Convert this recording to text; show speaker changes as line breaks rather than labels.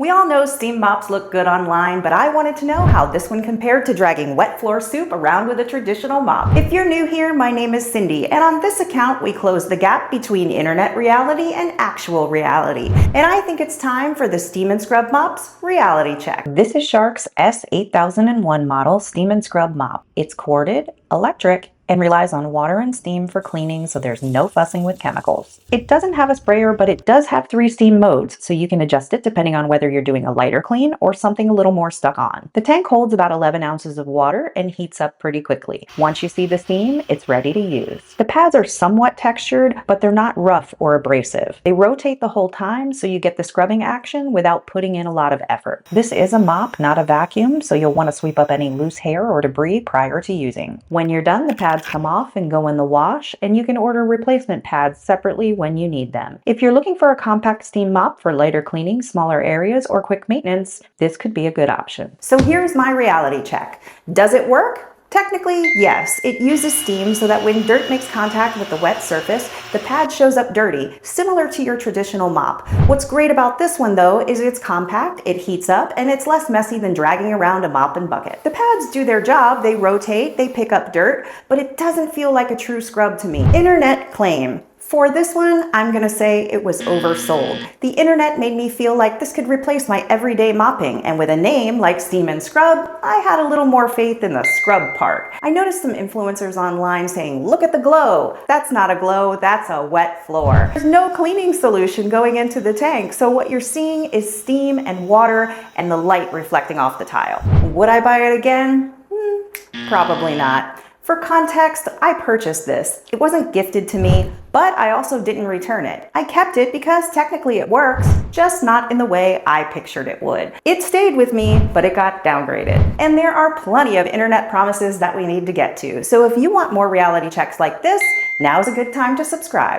We all know steam mops look good online, but I wanted to know how this one compared to dragging wet floor soup around with a traditional mop. If you're new here, my name is Cindy, and on this account, we close the gap between internet reality and actual reality. And I think it's time for the Steam and Scrub Mop's reality check. This is Shark's S8001 model Steam and Scrub Mop. It's corded, electric, and relies on water and steam for cleaning, so there's no fussing with chemicals. It doesn't have a sprayer, but it does have 3 steam modes, so you can adjust it depending on whether you're doing a lighter clean or something a little more stuck on. The tank holds about 11 ounces of water and heats up pretty quickly. Once you see the steam, it's ready to use. The pads are somewhat textured, but they're not rough or abrasive. They rotate the whole time, so you get the scrubbing action without putting in a lot of effort. This is a mop, not a vacuum, so you'll want to sweep up any loose hair or debris prior to using. When you're done, the pads come off and go in the wash, and you can order replacement pads separately when you need them. If you're looking for a compact steam mop for lighter cleaning, smaller areas, or quick maintenance, this could be a good option. So here's my reality check. Does it work? Technically, yes. It uses steam so that when dirt makes contact with the wet surface, the pad shows up dirty, similar to your traditional mop. What's great about this one though is it's compact, it heats up, and it's less messy than dragging around a mop and bucket. The pads do their job, they rotate, they pick up dirt, but it doesn't feel like a true scrub to me. Internet claim. For this one, I'm gonna say it was oversold. The internet made me feel like this could replace my everyday mopping, and with a name like Steam and Scrub, I had a little more faith in the scrub part. I noticed some influencers online saying, look at the glow. That's not a glow, that's a wet floor. There's no cleaning solution going into the tank, so what you're seeing is steam and water and the light reflecting off the tile. Would I buy it again? Probably not. For context, I purchased this. It wasn't gifted to me, but I also didn't return it. I kept it because technically it works, just not in the way I pictured it would. It stayed with me, but it got downgraded. And there are plenty of internet promises that we need to get to. So if you want more reality checks like this, now's a good time to subscribe.